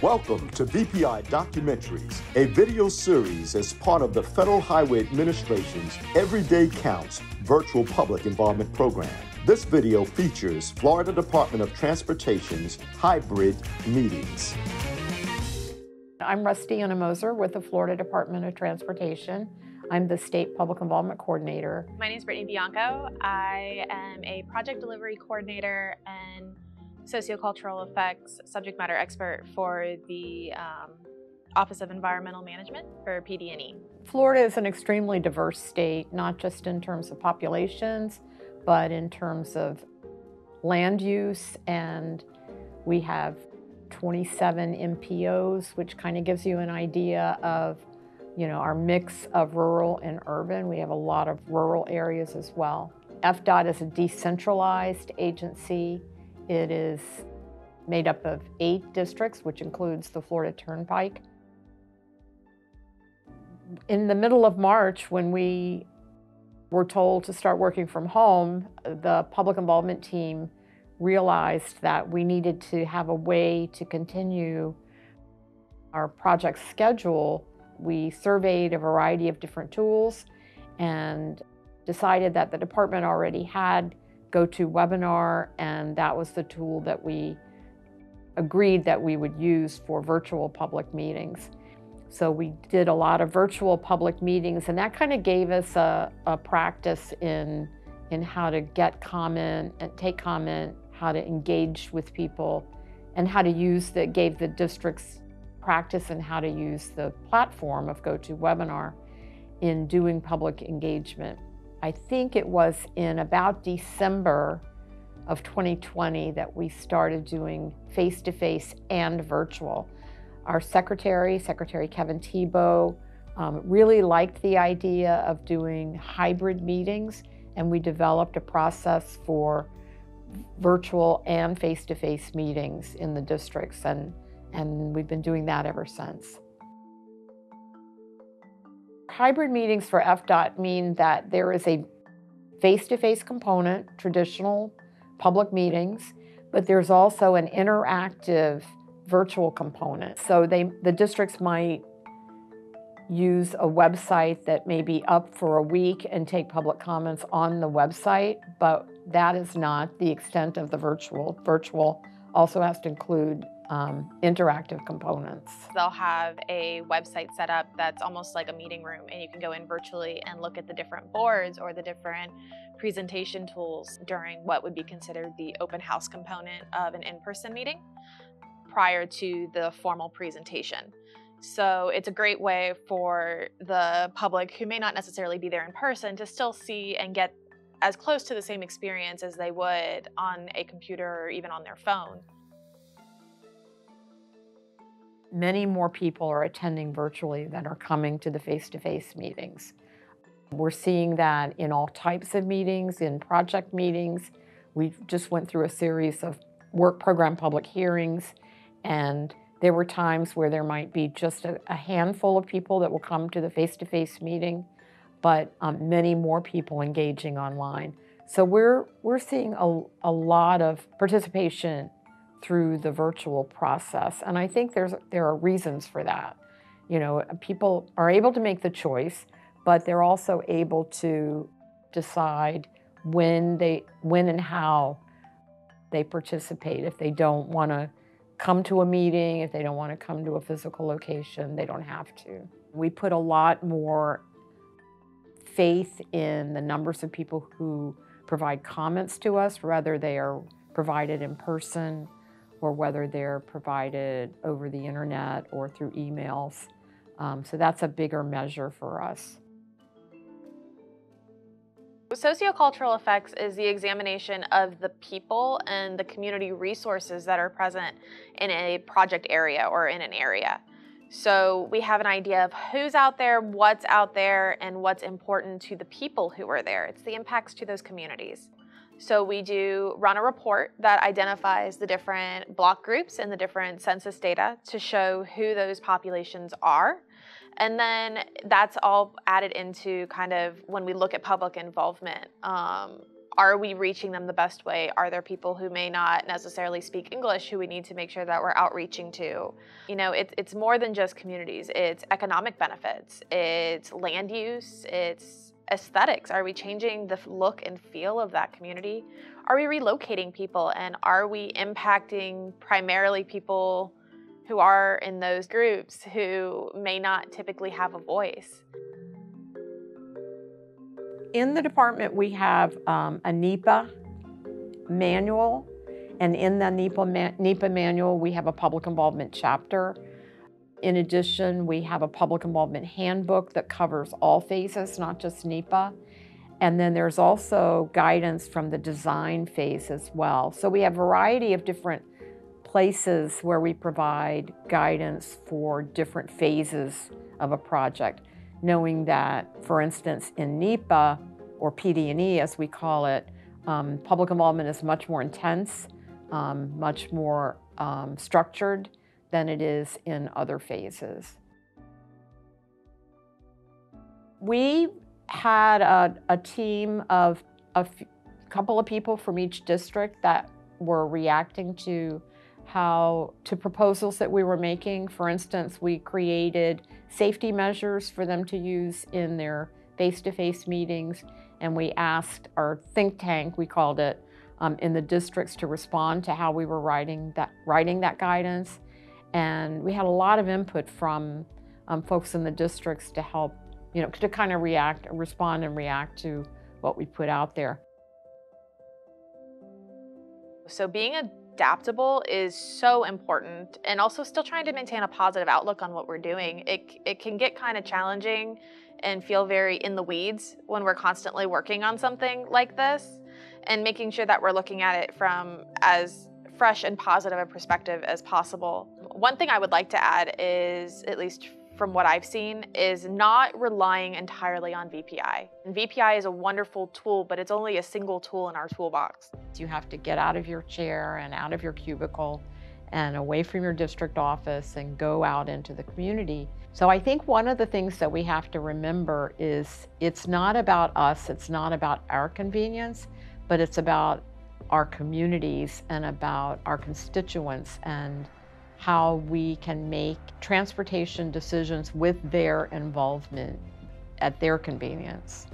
Welcome to VPI Documentaries, a video series as part of the Federal Highway Administration's Everyday Counts virtual public involvement program. This video features Florida Department of Transportation's hybrid meetings. I'm Rusty Moser with the Florida Department of Transportation. I'm the State Public Involvement Coordinator. My name is Brittany Bianco. I am a project delivery coordinator and sociocultural effects subject matter expert for the Office of Environmental Management for PD&E. Florida is an extremely diverse state, not just in terms of populations, but in terms of land use, and we have 27 MPOs, which kind of gives you an idea of, our mix of rural and urban. We have a lot of rural areas as well. FDOT is a decentralized agency. It is made up of 8 districts, which includes the Florida Turnpike. In the middle of March, when we were told to start working from home, the public involvement team realized that we needed to have a way to continue our project schedule. We surveyed a variety of different tools and decided that the department already had GoToWebinar, and that was the tool that we agreed that we would use for virtual public meetings. So we did a lot of virtual public meetings, and that kind of gave us a practice in how to get comment and take comment, how to engage with people, and how to gave the districts practice in how to use the platform of GoToWebinar in doing public engagement. I think it was in about December of 2020 that we started doing face-to-face and virtual. Our Secretary Kevin Tebow, really liked the idea of doing hybrid meetings, and we developed a process for virtual and face-to-face meetings in the districts, and we've been doing that ever since. Hybrid meetings for FDOT mean that there is a face-to-face component, traditional public meetings, but there's also an interactive virtual component. So the districts might use a website that may be up for a week and take public comments on the website, but that is not the extent of the virtual. Virtual also has to include interactive components. They'll have a website set up that's almost like a meeting room, and you can go in virtually and look at the different boards or the different presentation tools during what would be considered the open house component of an in-person meeting prior to the formal presentation. So it's a great way for the public who may not necessarily be there in person to still see and get as close to the same experience as they would on a computer or even on their phone. Many more people are attending virtually than are coming to the face-to-face meetings. We're seeing that in all types of meetings, in project meetings. We just went through a series of work program public hearings, and there were times where there might be just a handful of people that will come to the face-to-face meeting, but many more people engaging online. So we're seeing a lot of participation through the virtual process, and I think there are reasons for that. People are able to make the choice, but they're also able to decide when and how they participate. If they don't want to come to a meeting, if they don't want to come to a physical location, they don't have to. We put a lot more faith in the numbers of people who provide comments to us, whether they are provided in person or whether they're provided over the internet or through emails. So that's a bigger measure for us. Sociocultural effects is the examination of the people and the community resources that are present in a project area or in an area. So we have an idea of who's out there, and what's important to the people who are there. It's the impacts to those communities. So we do run a report that identifies the different block groups and the different census data to show who those populations are. And then that's all added into kind of when we look at public involvement, Are we reaching them the best way? Are there people who may not necessarily speak English who we need to make sure that we're outreaching to? You know, it's more than just communities. It's economic benefits, it's land use, it's aesthetics. Are we changing the look and feel of that community? Are we relocating people, and are we impacting primarily people who are in those groups who may not typically have a voice? In the department, we have a NEPA manual, and in the NEPA manual, we have a public involvement chapter. In addition, we have a public involvement handbook that covers all phases, not just NEPA. And then there's also guidance from the design phase as well. So we have a variety of different places where we provide guidance for different phases of a project, knowing that, for instance, in NEPA, or PD&E as we call it, public involvement is much more intense, much more structured than it is in other phases. We had a team of a couple of people from each district that were reacting to proposals that we were making. For instance, we created safety measures for them to use in their face-to-face meetings, and we asked our think tank, we called it, in the districts to respond to how we were writing that guidance. And we had a lot of input from folks in the districts to help, to kind of respond and react to what we put out there. So being adaptable is so important, and also still trying to maintain a positive outlook on what we're doing. It can get kind of challenging and feel very in the weeds when we're constantly working on something like this, and making sure that we're looking at it from as fresh and positive a perspective as possible. One thing I would like to add is, at least from what I've seen, is not relying entirely on VPI. And VPI is a wonderful tool, but it's only a single tool in our toolbox. You have to get out of your chair and out of your cubicle and away from your district office and go out into the community. So I think one of the things that we have to remember is it's not about us, it's not about our convenience, but it's about our communities and about our constituents and how we can make transportation decisions with their involvement at their convenience.